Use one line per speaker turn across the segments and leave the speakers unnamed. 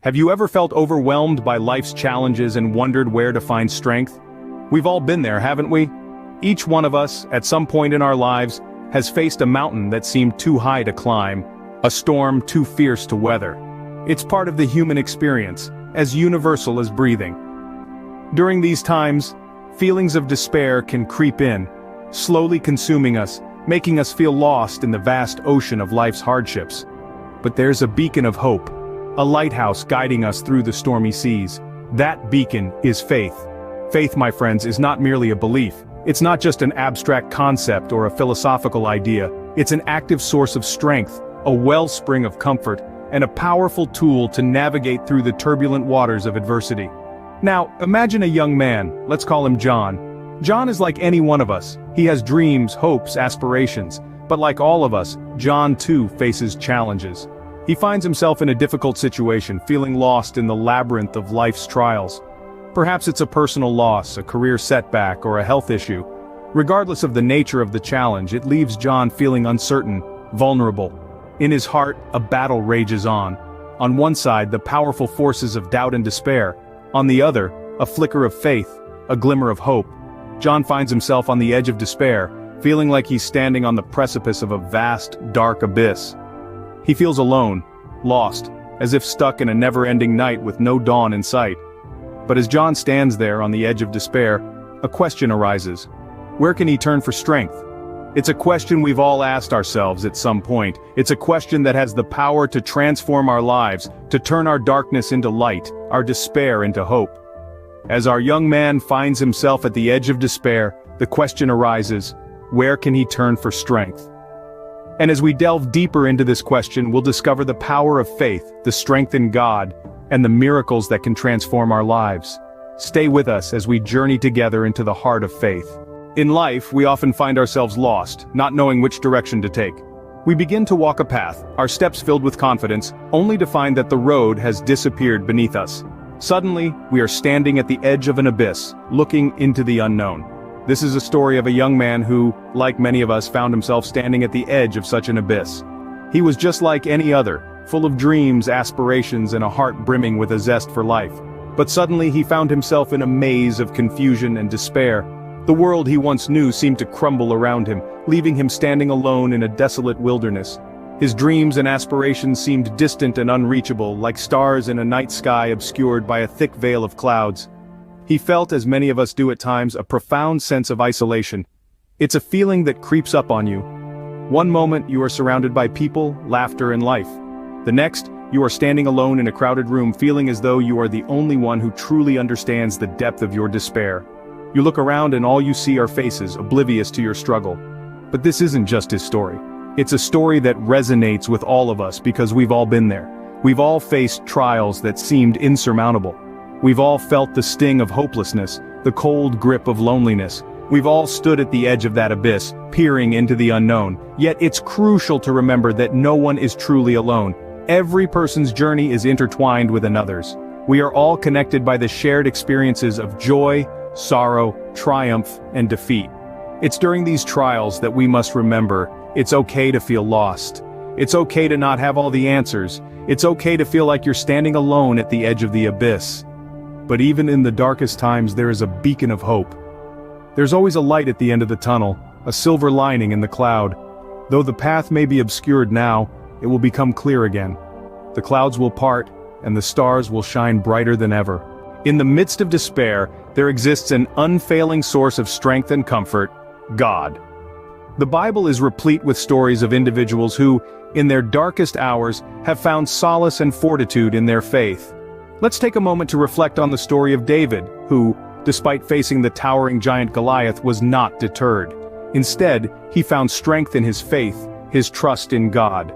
Have you ever felt overwhelmed by life's challenges and wondered where to find strength? We've all been there, haven't we? Each one of us, at some point in our lives, has faced a mountain that seemed too high to climb, a storm too fierce to weather. It's part of the human experience, as universal as breathing. During these times, feelings of despair can creep in, slowly consuming us, making us feel lost in the vast ocean of life's hardships. But there's a beacon of hope, a lighthouse guiding us through the stormy seas. That beacon is faith. Faith, my friends, is not merely a belief. It's not just an abstract concept or a philosophical idea. It's an active source of strength, a wellspring of comfort, and a powerful tool to navigate through the turbulent waters of adversity. Now, imagine a young man, let's call him John. John is like any one of us. He has dreams, hopes, aspirations. But like all of us, John too faces challenges. He finds himself in a difficult situation, feeling lost in the labyrinth of life's trials. Perhaps it's a personal loss, a career setback, or a health issue. Regardless of the nature of the challenge, it leaves John feeling uncertain, vulnerable. In his heart, a battle rages on. On one side, the powerful forces of doubt and despair. On the other, a flicker of faith, a glimmer of hope. John finds himself on the edge of despair, feeling like he's standing on the precipice of a vast, dark abyss. He feels alone, lost, as if stuck in a never-ending night with no dawn in sight. But as John stands there on the edge of despair, a question arises. Where can he turn for strength? It's a question we've all asked ourselves at some point. It's a question that has the power to transform our lives, to turn our darkness into light, our despair into hope. As our young man finds himself at the edge of despair, the question arises, where can he turn for strength? And as we delve deeper into this question, we'll discover the power of faith, the strength in God, and the miracles that can transform our lives. Stay with us as we journey together into the heart of faith. In life, we often find ourselves lost, not knowing which direction to take. We begin to walk a path, our steps filled with confidence, only to find that the road has disappeared beneath us. Suddenly, we are standing at the edge of an abyss, looking into the unknown. This is a story of a young man who, like many of us, found himself standing at the edge of such an abyss. He was just like any other, full of dreams, aspirations, and a heart brimming with a zest for life. But suddenly he found himself in a maze of confusion and despair. The world he once knew seemed to crumble around him, leaving him standing alone in a desolate wilderness. His dreams and aspirations seemed distant and unreachable, like stars in a night sky obscured by a thick veil of clouds. He felt, as many of us do at times, a profound sense of isolation. It's a feeling that creeps up on you. One moment you are surrounded by people, laughter, and life. The next, you are standing alone in a crowded room, feeling as though you are the only one who truly understands the depth of your despair. You look around and all you see are faces, oblivious to your struggle. But this isn't just his story. It's a story that resonates with all of us because we've all been there. We've all faced trials that seemed insurmountable. We've all felt the sting of hopelessness, the cold grip of loneliness. We've all stood at the edge of that abyss, peering into the unknown. Yet it's crucial to remember that no one is truly alone. Every person's journey is intertwined with another's. We are all connected by the shared experiences of joy, sorrow, triumph, and defeat. It's during these trials that we must remember, it's okay to feel lost. It's okay to not have all the answers. It's okay to feel like you're standing alone at the edge of the abyss. But even in the darkest times, there is a beacon of hope. There's always a light at the end of the tunnel, a silver lining in the cloud. Though the path may be obscured now, it will become clear again. The clouds will part, and the stars will shine brighter than ever. In the midst of despair, there exists an unfailing source of strength and comfort, God. The Bible is replete with stories of individuals who, in their darkest hours, have found solace and fortitude in their faith. Let's take a moment to reflect on the story of David, who, despite facing the towering giant Goliath, was not deterred. Instead, he found strength in his faith, his trust in God.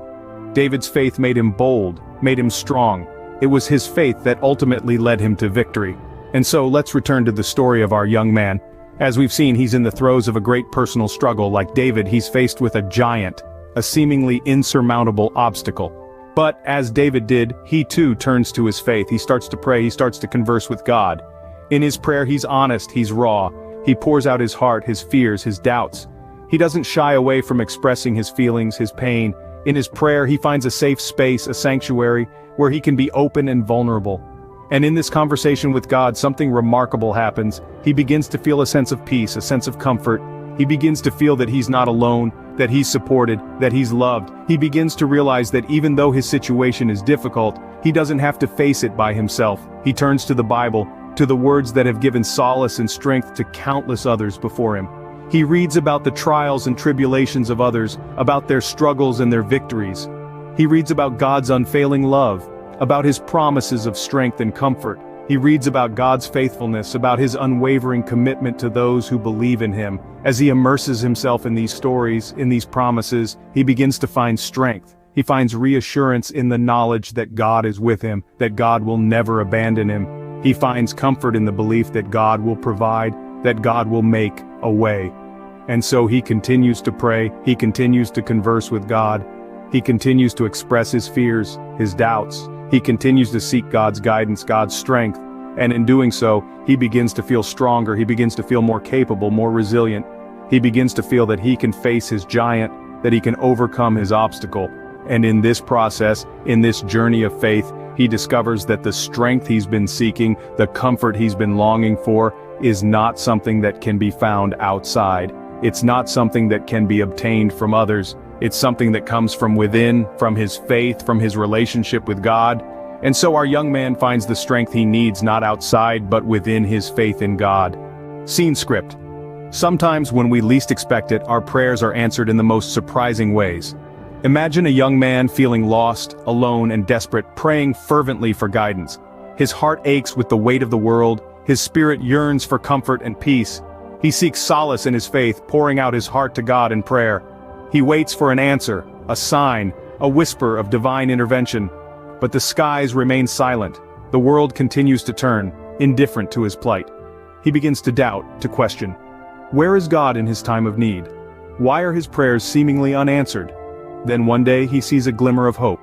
David's faith made him bold, made him strong. It was his faith that ultimately led him to victory. And so let's return to the story of our young man. As we've seen, he's in the throes of a great personal struggle. Like David, he's faced with a giant, a seemingly insurmountable obstacle. But as David did, he too turns to his faith. He starts to pray, he starts to converse with God. In his prayer, he's honest, he's raw. He pours out his heart, his fears, his doubts. He doesn't shy away from expressing his feelings, his pain. In his prayer, he finds a safe space, a sanctuary, where he can be open and vulnerable. And in this conversation with God, something remarkable happens. He begins to feel a sense of peace, a sense of comfort. He begins to feel that he's not alone, that he's supported, that he's loved. He begins to realize that even though his situation is difficult, he doesn't have to face it by himself. He turns to the Bible, to the words that have given solace and strength to countless others before him. He reads about the trials and tribulations of others, about their struggles and their victories. He reads about God's unfailing love, about his promises of strength and comfort. He reads about God's faithfulness, about his unwavering commitment to those who believe in him. As he immerses himself in these stories, in these promises, he begins to find strength. He finds reassurance in the knowledge that God is with him, that God will never abandon him. He finds comfort in the belief that God will provide, that God will make a way. And so he continues to pray, he continues to converse with God, he continues to express his fears, his doubts. He continues to seek God's guidance, God's strength, and in doing so, he begins to feel stronger, he begins to feel more capable, more resilient. He begins to feel that he can face his giant, that he can overcome his obstacle. And in this process, in this journey of faith, he discovers that the strength he's been seeking, the comfort he's been longing for, is not something that can be found outside. It's not something that can be obtained from others. It's something that comes from within, from his faith, from his relationship with God. And so our young man finds the strength he needs not outside but within his faith in God. Scene script. Sometimes when we least expect it, our prayers are answered in the most surprising ways. Imagine a young man feeling lost, alone, and desperate, praying fervently for guidance. His heart aches with the weight of the world, his spirit yearns for comfort and peace. He seeks solace in his faith, pouring out his heart to God in prayer. He waits for an answer, a sign, a whisper of divine intervention. But the skies remain silent. The world continues to turn, indifferent to his plight. He begins to doubt, to question. Where is God in his time of need? Why are his prayers seemingly unanswered? Then one day he sees a glimmer of hope.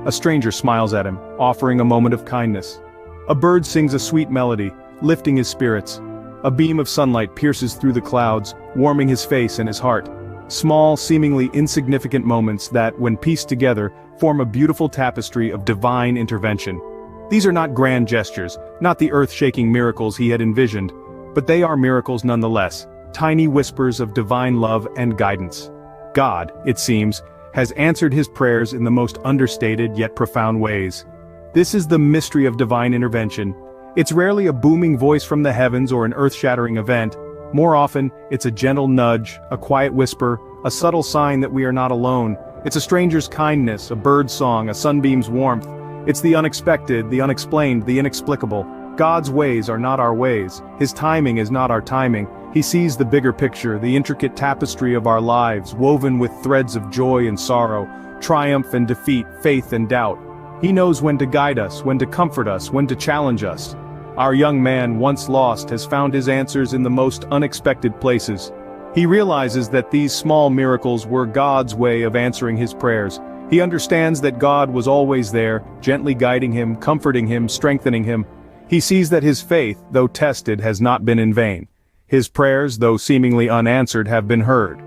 A stranger smiles at him, offering a moment of kindness. A bird sings a sweet melody, lifting his spirits. A beam of sunlight pierces through the clouds, warming his face and his heart. Small, seemingly insignificant moments that, when pieced together, form a beautiful tapestry of divine intervention. These are not grand gestures, not the earth-shaking miracles he had envisioned, but they are miracles nonetheless, tiny whispers of divine love and guidance. God, it seems, has answered his prayers in the most understated yet profound ways. This is the mystery of divine intervention. It's rarely a booming voice from the heavens or an earth-shattering event. More often, it's a gentle nudge, a quiet whisper, a subtle sign that we are not alone. It's a stranger's kindness, a bird's song, a sunbeam's warmth. It's the unexpected, the unexplained, the inexplicable. God's ways are not our ways. His timing is not our timing. He sees the bigger picture, the intricate tapestry of our lives, woven with threads of joy and sorrow, triumph and defeat, faith and doubt. He knows when to guide us, when to comfort us, when to challenge us. Our young man, once lost, has found his answers in the most unexpected places. He realizes that these small miracles were God's way of answering his prayers. He understands that God was always there, gently guiding him, comforting him, strengthening him. He sees that his faith, though tested, has not been in vain. His prayers, though seemingly unanswered, have been heard.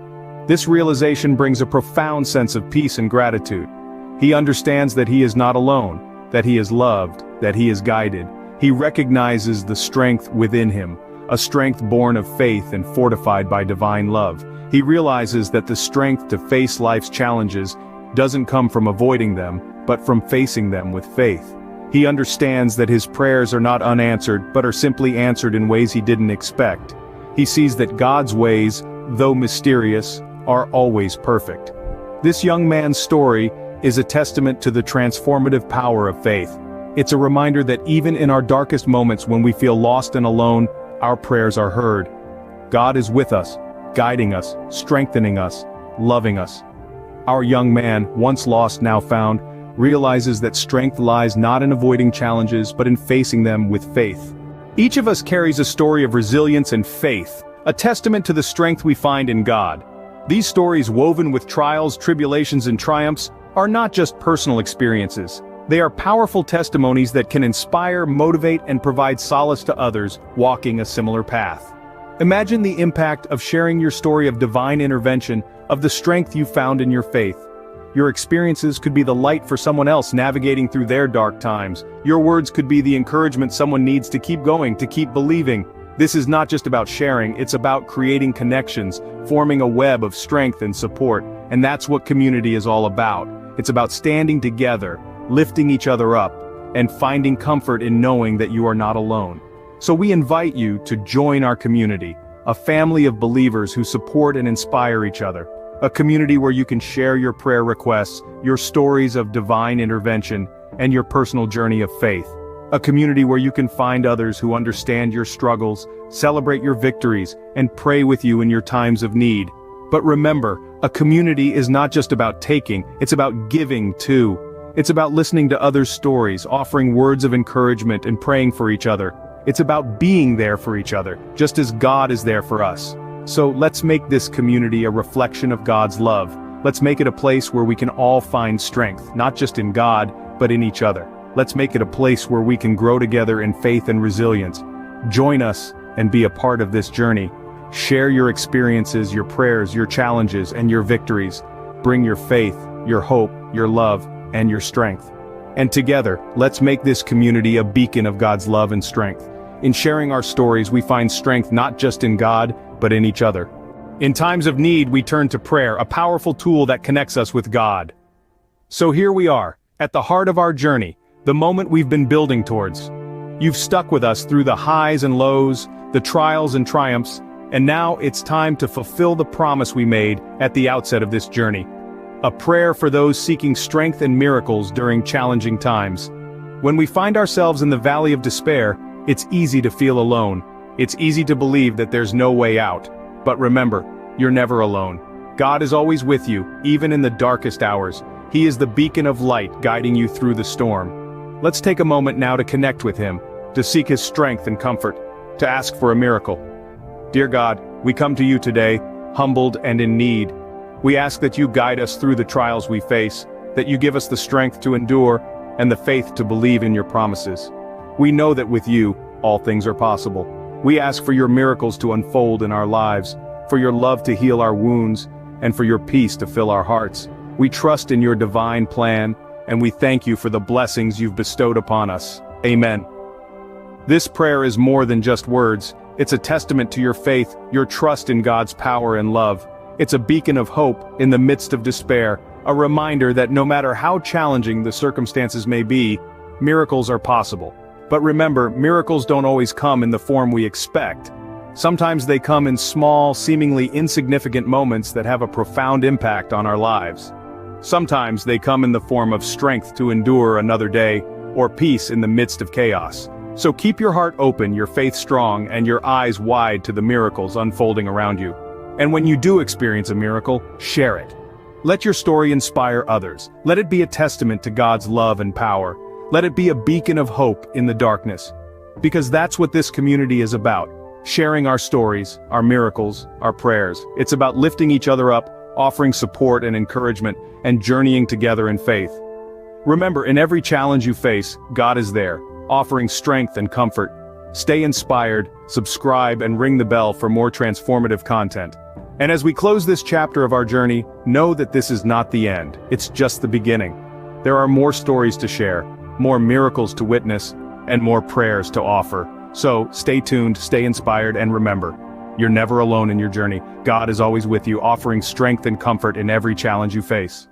This realization brings a profound sense of peace and gratitude. He understands that he is not alone, that he is loved, that he is guided. He recognizes the strength within him, a strength born of faith and fortified by divine love. He realizes that the strength to face life's challenges doesn't come from avoiding them, but from facing them with faith. He understands that his prayers are not unanswered, but are simply answered in ways he didn't expect. He sees that God's ways, though mysterious, are always perfect. This young man's story is a testament to the transformative power of faith. It's a reminder that even in our darkest moments when we feel lost and alone, our prayers are heard. God is with us, guiding us, strengthening us, loving us. Our young man, once lost now found, realizes that strength lies not in avoiding challenges but in facing them with faith. Each of us carries a story of resilience and faith, a testament to the strength we find in God. These stories, woven with trials, tribulations, and triumphs, are not just personal experiences. They are powerful testimonies that can inspire, motivate, and provide solace to others walking a similar path. Imagine the impact of sharing your story of divine intervention, of the strength you found in your faith. Your experiences could be the light for someone else navigating through their dark times. Your words could be the encouragement someone needs to keep going, to keep believing. This is not just about sharing, it's about creating connections, forming a web of strength and support, and that's what community is all about. It's about standing together, lifting each other up, and finding comfort in knowing that you are not alone. So we invite you to join our community, a family of believers who support and inspire each other. A community where you can share your prayer requests, your stories of divine intervention, and your personal journey of faith. A community where you can find others who understand your struggles, celebrate your victories, and pray with you in your times of need. But remember, a community is not just about taking, it's about giving too. It's about listening to others' stories, offering words of encouragement, and praying for each other. It's about being there for each other, just as God is there for us. So let's make this community a reflection of God's love. Let's make it a place where we can all find strength, not just in God, but in each other. Let's make it a place where we can grow together in faith and resilience. Join us and be a part of this journey. Share your experiences, your prayers, your challenges, and your victories. Bring your faith, your hope, your love, and your strength. And together, let's make this community a beacon of God's love and strength. In sharing our stories, we find strength not just in God, but in each other. In times of need, we turn to prayer, a powerful tool that connects us with God. So here we are, at the heart of our journey, the moment we've been building towards. You've stuck with us through the highs and lows, the trials and triumphs, and now it's time to fulfill the promise we made at the outset of this journey. A prayer for those seeking strength and miracles during challenging times. When we find ourselves in the valley of despair, it's easy to feel alone. It's easy to believe that there's no way out. But remember, you're never alone. God is always with you, even in the darkest hours. He is the beacon of light guiding you through the storm. Let's take a moment now to connect with Him, to seek His strength and comfort, to ask for a miracle. Dear God, we come to you today, humbled and in need. We ask that you guide us through the trials we face, that you give us the strength to endure, and the faith to believe in your promises. We know that with you, all things are possible. We ask for your miracles to unfold in our lives, for your love to heal our wounds, and for your peace to fill our hearts. We trust in your divine plan, and we thank you for the blessings you've bestowed upon us. Amen. This prayer is more than just words. It's a testament to your faith, your trust in God's power and love. It's a beacon of hope in the midst of despair, a reminder that no matter how challenging the circumstances may be, miracles are possible. But remember, miracles don't always come in the form we expect. Sometimes they come in small, seemingly insignificant moments that have a profound impact on our lives. Sometimes they come in the form of strength to endure another day, or peace in the midst of chaos. So keep your heart open, your faith strong, and your eyes wide to the miracles unfolding around you. And when you do experience a miracle, share it. Let your story inspire others. Let it be a testament to God's love and power. Let it be a beacon of hope in the darkness. Because that's what this community is about. Sharing our stories, our miracles, our prayers. It's about lifting each other up, offering support and encouragement, and journeying together in faith. Remember, in every challenge you face, God is there, offering strength and comfort. Stay inspired, subscribe, and ring the bell for more transformative content. And as we close this chapter of our journey, know that this is not the end. It's just the beginning. There are more stories to share, more miracles to witness, and more prayers to offer. So, stay tuned, stay inspired, and remember, you're never alone in your journey. God is always with you, offering strength and comfort in every challenge you face.